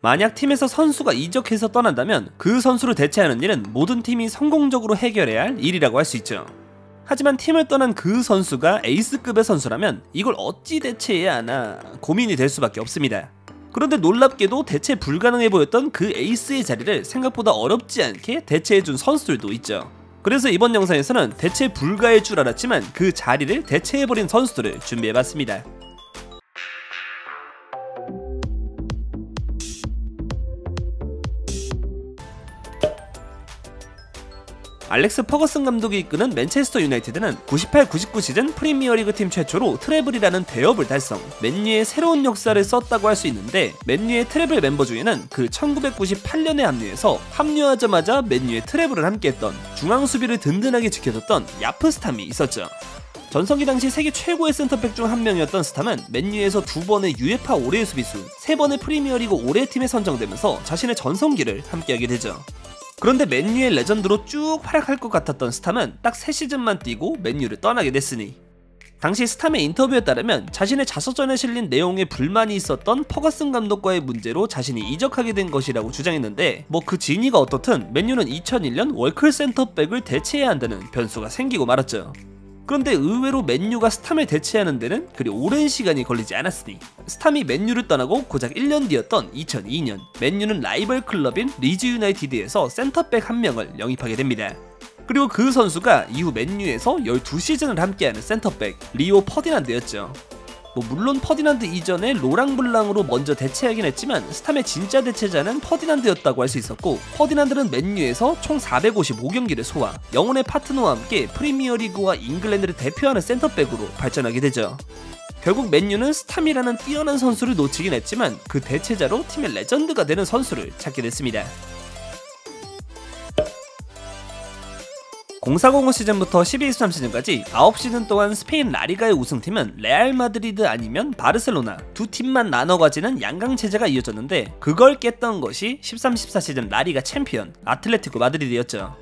만약 팀에서 선수가 이적해서 떠난다면 그 선수를 대체하는 일은 모든 팀이 성공적으로 해결해야 할 일이라고 할 수 있죠. 하지만 팀을 떠난 그 선수가 에이스급의 선수라면 이걸 어찌 대체해야 하나 고민이 될 수밖에 없습니다. 그런데 놀랍게도 대체 불가능해 보였던 그 에이스의 자리를 생각보다 어렵지 않게 대체해준 선수들도 있죠. 그래서 이번 영상에서는 대체 불가일 줄 알았지만 그 자리를 대체해버린 선수들을 준비해봤습니다. 알렉스 퍼거슨 감독이 이끄는 맨체스터 유나이티드는 98-99 시즌 프리미어리그 팀 최초로 트래블이라는 대업을 달성, 맨유의 새로운 역사를 썼다고 할 수 있는데, 맨유의 트래블 멤버 중에는 그 1998년에 합류해서 합류하자마자 맨유의 트래블을 함께했던, 중앙 수비를 든든하게 지켜줬던 야프 스탐이 있었죠. 전성기 당시 세계 최고의 센터백 중 한 명이었던 스탐은 맨유에서 2번의 UEFA 올해의 수비수, 3번의 프리미어리그 올해의 팀에 선정되면서 자신의 전성기를 함께하게 되죠. 그런데 맨유의 레전드로 쭉 활약할 것 같았던 스탐은 딱 3시즌만 뛰고 맨유를 떠나게 됐으니, 당시 스탐의 인터뷰에 따르면 자신의 자서전에 실린 내용에 불만이 있었던 퍼거슨 감독과의 문제로 자신이 이적하게 된 것이라고 주장했는데, 그 진위가 어떻든 맨유는 2001년 월클 센터백을 대체해야 한다는 변수가 생기고 말았죠. 그런데 의외로 맨유가 스탐을 대체하는 데는 그리 오랜 시간이 걸리지 않았으니, 스탐이 맨유를 떠나고 고작 1년 뒤였던 2002년 맨유는 라이벌 클럽인 리즈 유나이티드에서 센터백 한 명을 영입하게 됩니다. 그리고 그 선수가 이후 맨유에서 12시즌을 함께하는 센터백 리오 퍼디난드였죠. 물론 퍼디난드 이전에 로랑 블랑으로 먼저 대체하긴 했지만 스탐의 진짜 대체자는 퍼디난드였다고 할 수 있었고, 퍼디난드는 맨유에서 총 455경기를 소화, 영혼의 파트너와 함께 프리미어리그와 잉글랜드를 대표하는 센터백으로 발전하게 되죠. 결국 맨유는 스탐이라는 뛰어난 선수를 놓치긴 했지만 그 대체자로 팀의 레전드가 되는 선수를 찾게 됐습니다. 04-05 시즌부터 12-13 시즌까지 9시즌 동안 스페인 라리가의 우승팀은 레알 마드리드 아니면 바르셀로나 두 팀만 나눠 가지는 양강 체제가 이어졌는데, 그걸 깼던 것이 13-14 시즌 라리가 챔피언 아틀레티코 마드리드였죠.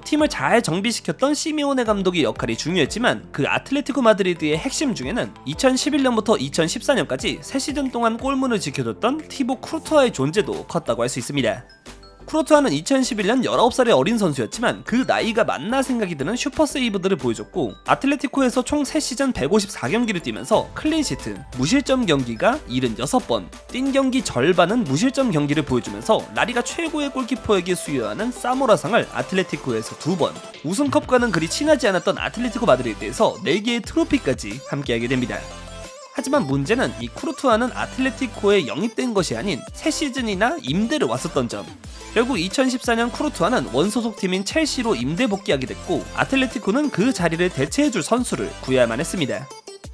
팀을 잘 정비시켰던 시미오네 감독의 역할이 중요했지만, 그 아틀레티코 마드리드의 핵심 중에는 2011년부터 2014년까지 3시즌 동안 골문을 지켜줬던 티보 쿠르투아의 존재도 컸다고 할 수 있습니다. 쿠르투아는 2011년 19살의 어린 선수였지만 그 나이가 맞나 생각이 드는 슈퍼 세이브들을 보여줬고, 아틀레티코에서 총 3시즌 154경기를 뛰면서 클린시트, 무실점 경기가 76번, 뛴 경기 절반은 무실점 경기를 보여주면서 라리가 최고의 골키퍼에게 수여하는 사모라상을 아틀레티코에서 2번, 우승컵과는 그리 친하지 않았던 아틀레티코 마드리드에서 4개의 트로피까지 함께하게 됩니다. 하지만 문제는 이 쿠르투아는 아틀레티코에 영입된 것이 아닌 3시즌이나 임대를 왔었던 점. 결국 2014년 쿠르투아는 원소속팀인 첼시로 임대 복귀하게 됐고, 아틀레티코는 그 자리를 대체해줄 선수를 구해야만 했습니다.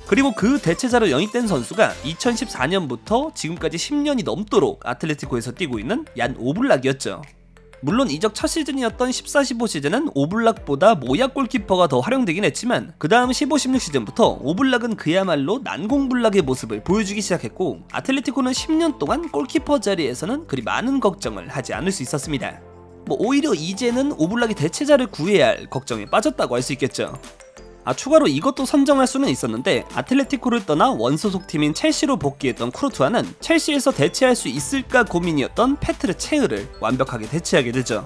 그리고 그 대체자로 영입된 선수가 2014년부터 지금까지 10년이 넘도록 아틀레티코에서 뛰고 있는 얀 오블락이었죠. 물론 이적 첫 시즌이었던 14-15 시즌은 오블락보다 모약 골키퍼가 더 활용되긴 했지만, 그 다음 15-16 시즌부터 오블락은 그야말로 난공불락의 모습을 보여주기 시작했고, 아틀레티코는 10년 동안 골키퍼 자리에서는 그리 많은 걱정을 하지 않을 수 있었습니다. 오히려 이제는 오블락이 대체자를 구해야 할 걱정에 빠졌다고 할 수 있겠죠. 추가로 이것도 선정할 수는 있었는데, 아틀레티코를 떠나 원소속팀인 첼시로 복귀했던 쿠르투아는 첼시에서 대체할 수 있을까 고민이었던 페트르 체흐를 완벽하게 대체하게 되죠.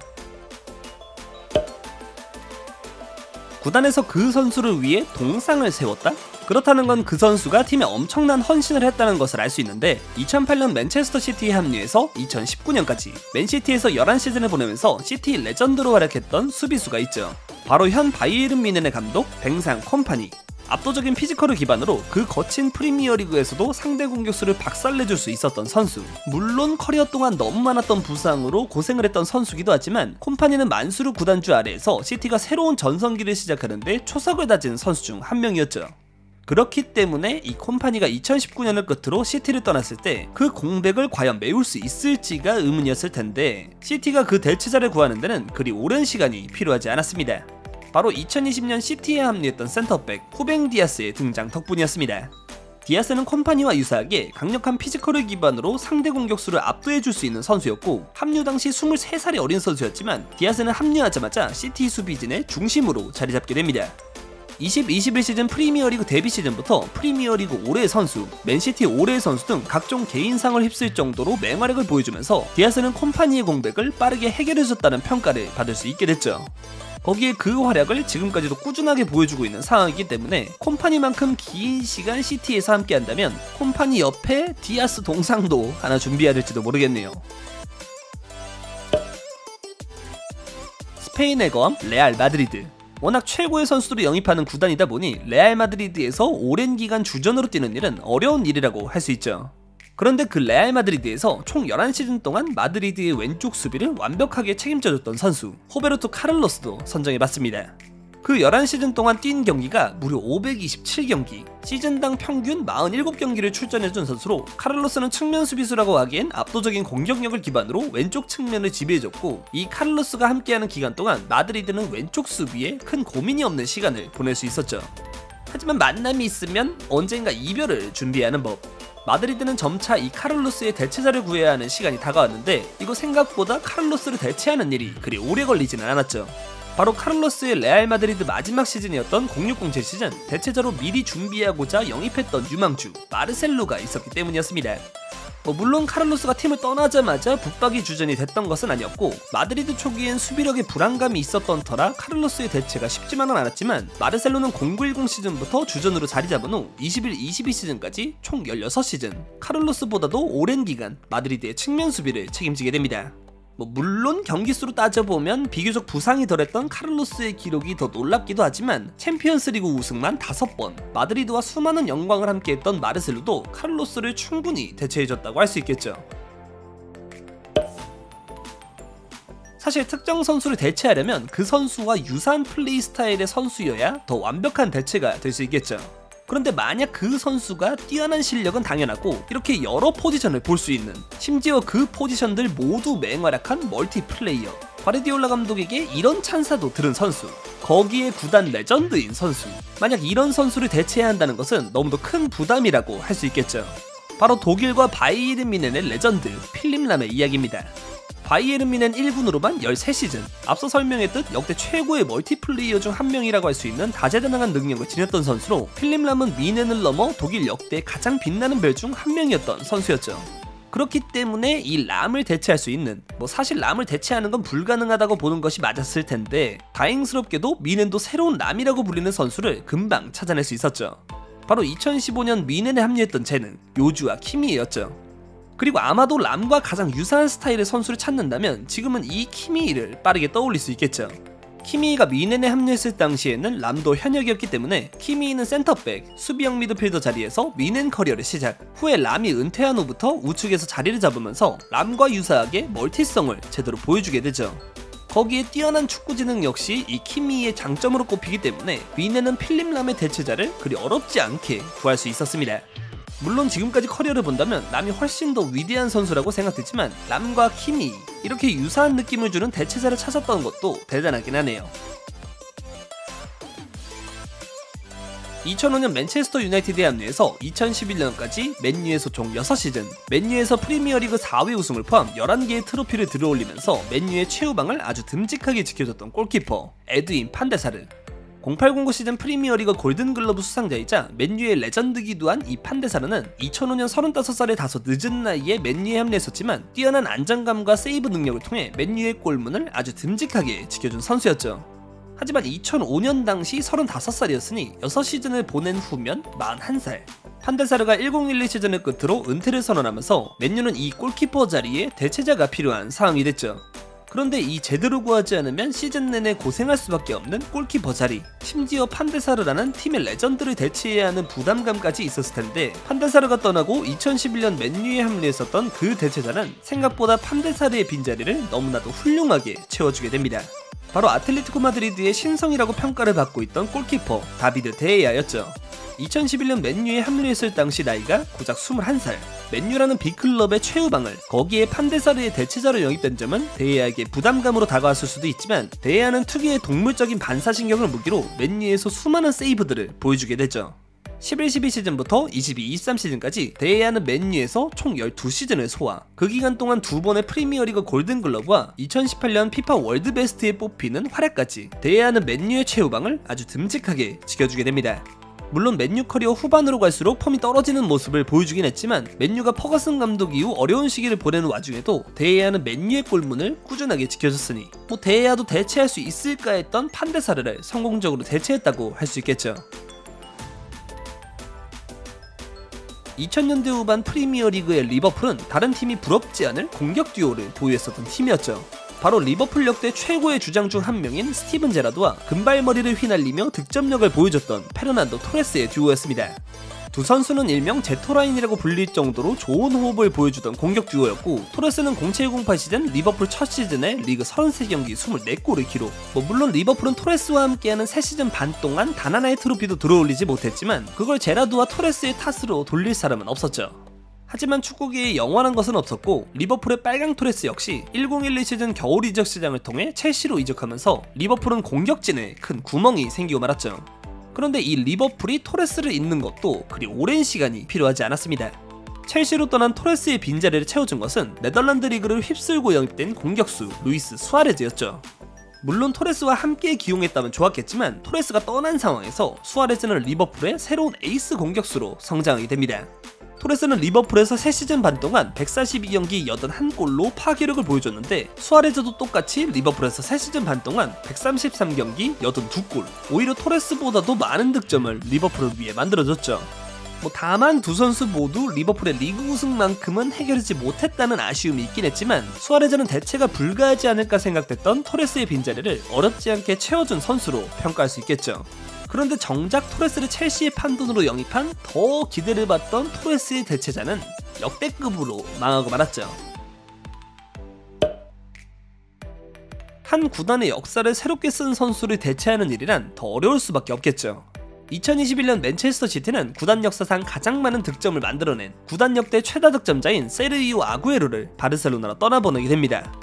구단에서 그 선수를 위해 동상을 세웠다? 그렇다는 건 그 선수가 팀에 엄청난 헌신을 했다는 것을 알 수 있는데, 2008년 맨체스터 시티에 합류해서 2019년까지 맨시티에서 11시즌을 보내면서 시티 레전드로 활약했던 수비수가 있죠. 바로 현 바이에른 뮌헨의 감독 뱅상 콤파니. 압도적인 피지컬을 기반으로 그 거친 프리미어리그에서도 상대 공격수를 박살내줄 수 있었던 선수. 물론 커리어 동안 너무 많았던 부상으로 고생을 했던 선수기도 하지만, 콤파니는 만수르 구단주 아래에서 시티가 새로운 전성기를 시작하는데 초석을 다진 선수 중 한 명이었죠. 그렇기 때문에 이 콤파니가 2019년을 끝으로 시티를 떠났을 때 그 공백을 과연 메울 수 있을지가 의문이었을 텐데, 시티가 그 대체자를 구하는 데는 그리 오랜 시간이 필요하지 않았습니다. 바로 2020년 시티에 합류했던 센터백 후뱅 디아스의 등장 덕분이었습니다. 디아스는 콤파니와 유사하게 강력한 피지컬을 기반으로 상대 공격수를 압도해줄 수 있는 선수였고, 합류 당시 23살의 어린 선수였지만 디아스는 합류하자마자 시티 수비진의 중심으로 자리 잡게 됩니다. 20-21 시즌 프리미어리그 데뷔 시즌부터 프리미어리그 올해의 선수, 맨시티 올해의 선수 등 각종 개인상을 휩쓸 정도로 맹활약을 보여주면서 디아스는 콤파니의 공백을 빠르게 해결해줬다는 평가를 받을 수 있게 됐죠. 거기에 그 활약을 지금까지도 꾸준하게 보여주고 있는 상황이기 때문에 콤파니만큼 긴 시간 시티에서 함께한다면 콤파니 옆에 디아스 동상도 하나 준비해야 될지도 모르겠네요. 스페인의 거함 레알 마드리드. 워낙 최고의 선수들을 영입하는 구단이다 보니 레알 마드리드에서 오랜 기간 주전으로 뛰는 일은 어려운 일이라고 할 수 있죠. 그런데 그 레알 마드리드에서 총 11시즌 동안 마드리드의 왼쪽 수비를 완벽하게 책임져줬던 선수 호베르토 카를로스도 선정해봤습니다. 그 11시즌 동안 뛴 경기가 무려 527경기, 시즌당 평균 47경기를 출전해준 선수로 카를로스는 측면 수비수라고 하기엔 압도적인 공격력을 기반으로 왼쪽 측면을 지배해줬고, 이 카를로스가 함께하는 기간 동안 마드리드는 왼쪽 수비에 큰 고민이 없는 시간을 보낼 수 있었죠. 하지만 만남이 있으면 언젠가 이별을 준비하는 법. 마드리드는 점차 이 카를로스의 대체자를 구해야 하는 시간이 다가왔는데 이거 생각보다 카를로스를 대체하는 일이 그리 오래 걸리지는 않았죠. 바로 카를로스의 레알 마드리드 마지막 시즌이었던 0607 시즌 대체자로 미리 준비하고자 영입했던 유망주 마르셀로가 있었기 때문이었습니다. 물론 카를로스가 팀을 떠나자마자 붙박이 주전이 됐던 것은 아니었고, 마드리드 초기엔 수비력에 불안감이 있었던 터라 카를로스의 대체가 쉽지만은 않았지만, 마르셀로는 0910 시즌부터 주전으로 자리 잡은 후 21-22 시즌까지 총 16시즌 카를로스보다도 오랜 기간 마드리드의 측면 수비를 책임지게 됩니다. 물론 경기수로 따져보면 비교적 부상이 덜했던 카를로스의 기록이 더 놀랍기도 하지만, 챔피언스리그 우승만 5번, 마드리드와 수많은 영광을 함께했던 마르셀로도 카를로스를 충분히 대체해줬다고 할 수 있겠죠. 사실 특정 선수를 대체하려면 그 선수와 유사한 플레이 스타일의 선수여야 더 완벽한 대체가 될 수 있겠죠. 그런데 만약 그 선수가 뛰어난 실력은 당연하고 이렇게 여러 포지션을 볼 수 있는, 심지어 그 포지션들 모두 맹활약한 멀티플레이어, 과르디올라 감독에게 이런 찬사도 들은 선수, 거기에 구단 레전드인 선수, 만약 이런 선수를 대체해야 한다는 것은 너무도 큰 부담이라고 할 수 있겠죠. 바로 독일과 바이에른 뮌헨의 레전드 필립 람의 이야기입니다. 바이에른 뮌헨 1군으로만 13시즌, 앞서 설명했듯 역대 최고의 멀티플레이어 중 한 명이라고 할 수 있는 다재다능한 능력을 지녔던 선수로, 필립 람은 뮌헨을 넘어 독일 역대 가장 빛나는 별 중 한 명이었던 선수였죠. 그렇기 때문에 이 람을 대체할 수 있는, 사실 람을 대체하는 건 불가능하다고 보는 것이 맞았을 텐데, 다행스럽게도 뮌헨도 새로운 람이라고 불리는 선수를 금방 찾아낼 수 있었죠. 바로 2015년 뮌헨에 합류했던 쟤는 요주아 키미히였죠. 그리고 아마도 람과 가장 유사한 스타일의 선수를 찾는다면 지금은 이 키미히를 빠르게 떠올릴 수 있겠죠. 키미히가 뮌헨에 합류했을 당시에는 람도 현역이었기 때문에 키미히는 센터백, 수비형 미드필더 자리에서 뮌헨 커리어를 시작, 후에 람이 은퇴한 후부터 우측에서 자리를 잡으면서 람과 유사하게 멀티성을 제대로 보여주게 되죠. 거기에 뛰어난 축구 지능 역시 이 키미히의 장점으로 꼽히기 때문에 뮌헨은 필립 람의 대체자를 그리 어렵지 않게 구할 수 있었습니다. 물론 지금까지 커리어를 본다면 람이 훨씬 더 위대한 선수라고 생각됐지만, 람과 키미히 이렇게 유사한 느낌을 주는 대체자를 찾았던 것도 대단하긴 하네요. 2005년 맨체스터 유나이티드에 합류해서 2011년까지 맨유에서 총 6시즌, 맨유에서 프리미어리그 4회 우승을 포함 11개의 트로피를 들어올리면서 맨유의 최후방을 아주 듬직하게 지켜줬던 골키퍼 에드윈 판데사르. 0809 시즌 프리미어리그 골든글러브 수상자이자 맨유의 레전드기도 한 이 판데사르는 2005년 35살의 다소 늦은 나이에 맨유에 합류했었지만, 뛰어난 안정감과 세이브 능력을 통해 맨유의 골문을 아주 듬직하게 지켜준 선수였죠. 하지만 2005년 당시 35살이었으니 6시즌을 보낸 후면 41살. 판데사르가 1012 시즌을 끝으로 은퇴를 선언하면서 맨유는 이 골키퍼 자리에 대체자가 필요한 상황이 됐죠. 그런데 이 제대로 구하지 않으면 시즌 내내 고생할 수밖에 없는 골키퍼 자리, 심지어 판데사르라는 팀의 레전드를 대체해야 하는 부담감까지 있었을 텐데, 판데사르가 떠나고 2011년 맨유에 합류했었던 그 대체자는 생각보다 판데사르의 빈자리를 너무나도 훌륭하게 채워주게 됩니다. 바로 아틀레티코 마드리드의 신성이라고 평가를 받고 있던 골키퍼 다비드 데헤아였죠. 2011년 맨유에 합류했을 당시 나이가 고작 21살, 맨유라는 빅클럽의 최후방을, 거기에 판데사르의 대체자로 영입된 점은 데헤아에게 부담감으로 다가왔을 수도 있지만, 데헤아는 특유의 동물적인 반사신경을 무기로 맨유에서 수많은 세이브들을 보여주게 되죠. 11-12 시즌부터 22-23 시즌까지 대회하는 맨유에서 총 12시즌을 소화. 그 기간 동안 2번의 프리미어리그 골든글러브와 2018년 피파 월드베스트에 뽑히는 활약까지 대회하는 맨유의 최후방을 아주 듬직하게 지켜주게 됩니다. 물론 맨유 커리어 후반으로 갈수록 폼이 떨어지는 모습을 보여주긴 했지만 맨유가 퍼거슨 감독 이후 어려운 시기를 보내는 와중에도 대회하는 맨유의 골문을 꾸준하게 지켜줬으니 대회야도 대체할 수 있을까 했던 판데사르를 성공적으로 대체했다고 할 수 있겠죠. 2000년대 후반 프리미어리그의 리버풀은 다른 팀이 부럽지 않을 공격 듀오를 보유했었던 팀이었죠. 바로 리버풀 역대 최고의 주장 중 한 명인 스티븐 제라드와 금발머리를 휘날리며 득점력을 보여줬던 페르난도 토레스의 듀오였습니다. 두 선수는 일명 제토라인이라고 불릴 정도로 좋은 호흡을 보여주던 공격 듀오였고, 토레스는 07-08 시즌 리버풀 첫 시즌에 리그 33경기 24골을 기록. 물론 리버풀은 토레스와 함께하는 3시즌 반 동안 단 하나의 트로피도 들어올리지 못했지만 그걸 제라드와 토레스의 탓으로 돌릴 사람은 없었죠. 하지만 축구계에 영원한 것은 없었고, 리버풀의 빨강 토레스 역시 1012 시즌 겨울 이적 시장을 통해 첼시로 이적하면서 리버풀은 공격진에 큰 구멍이 생기고 말았죠. 그런데 이 리버풀이 토레스를 잇는 것도 그리 오랜 시간이 필요하지 않았습니다. 첼시로 떠난 토레스의 빈자리를 채워준 것은 네덜란드 리그를 휩쓸고 영입된 공격수 루이스 수아레즈였죠. 물론 토레스와 함께 기용했다면 좋았겠지만 토레스가 떠난 상황에서 수아레즈는 리버풀의 새로운 에이스 공격수로 성장하게 됩니다. 토레스는 리버풀에서 3시즌 반 동안 142경기 81골로 파괴력을 보여줬는데, 수아레즈도 똑같이 리버풀에서 3시즌 반 동안 133경기 82골, 오히려 토레스보다도 많은 득점을 리버풀을 위해 만들어줬죠. 다만 두 선수 모두 리버풀의 리그 우승만큼은 해결하지 못했다는 아쉬움이 있긴 했지만, 수아레즈는 대체가 불가하지 않을까 생각됐던 토레스의 빈자리를 어렵지 않게 채워준 선수로 평가할 수 있겠죠. 그런데 정작 토레스를 첼시의 판돈으로 영입한 더 기대를 받던 토레스의 대체자는 역대급으로 망하고 말았죠. 한 구단의 역사를 새롭게 쓴 선수를 대체하는 일이란 더 어려울 수밖에 없겠죠. 2021년 맨체스터 시티는 구단 역사상 가장 많은 득점을 만들어낸 구단 역대 최다 득점자인 세르히오 아구에로를 바르셀로나로 떠나보내게 됩니다.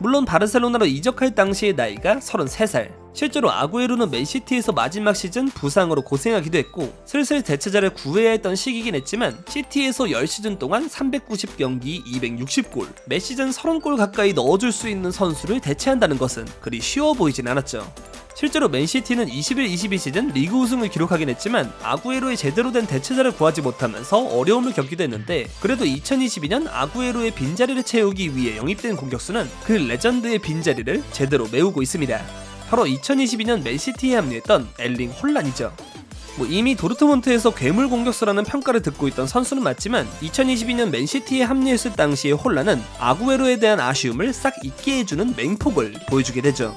물론 바르셀로나로 이적할 당시의 나이가 33살, 실제로 아구에로는 맨시티에서 마지막 시즌 부상으로 고생하기도 했고 슬슬 대체자를 구해야 했던 시기긴 했지만, 시티에서 10시즌 동안 390경기 260골, 매 시즌 30골 가까이 넣어줄 수 있는 선수를 대체한다는 것은 그리 쉬워 보이진 않았죠. 실제로 맨시티는 21-22 시즌 리그 우승을 기록하긴 했지만 아구에로의 제대로 된 대체자를 구하지 못하면서 어려움을 겪기도 했는데, 그래도 2022년 아구에로의 빈자리를 채우기 위해 영입된 공격수는 그 레전드의 빈자리를 제대로 메우고 있습니다. 바로 2022년 맨시티에 합류했던 엘링 홀란이죠. 이미 도르트문트에서 괴물 공격수라는 평가를 듣고 있던 선수는 맞지만 2022년 맨시티에 합류했을 당시의 홀란은 아구에로에 대한 아쉬움을 싹 잊게 해주는 맹폭을 보여주게 되죠.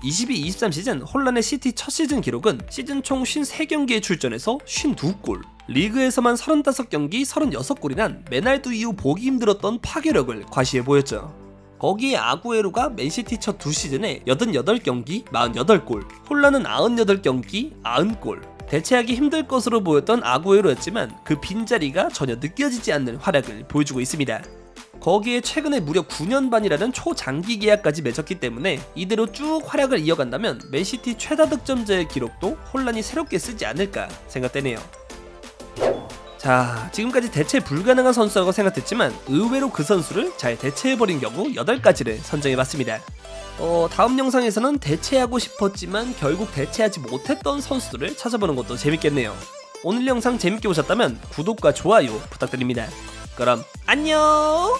22-23 시즌 홀란의 시티 첫 시즌 기록은 시즌 총 53경기에 출전해서 52골, 리그에서만 35경기 36골이란 메날두 이후 보기 힘들었던 파괴력을 과시해 보였죠. 거기에 아구에로가 맨시티 첫 두 시즌에 88경기 48골, 홀란은 98경기 90골, 대체하기 힘들 것으로 보였던 아구에로였지만 그 빈자리가 전혀 느껴지지 않는 활약을 보여주고 있습니다. 거기에 최근에 무려 9년 반이라는 초장기 계약까지 맺었기 때문에 이대로 쭉 활약을 이어간다면 맨시티 최다 득점자의 기록도 홀란이 새롭게 쓰지 않을까 생각되네요. 자, 지금까지 대체 불가능한 선수라고 생각했지만 의외로 그 선수를 잘 대체해버린 경우 8가지를 선정해봤습니다. 다음 영상에서는 대체하고 싶었지만 결국 대체하지 못했던 선수들을 찾아보는 것도 재밌겠네요. 오늘 영상 재밌게 보셨다면 구독과 좋아요 부탁드립니다. 그럼 안녕!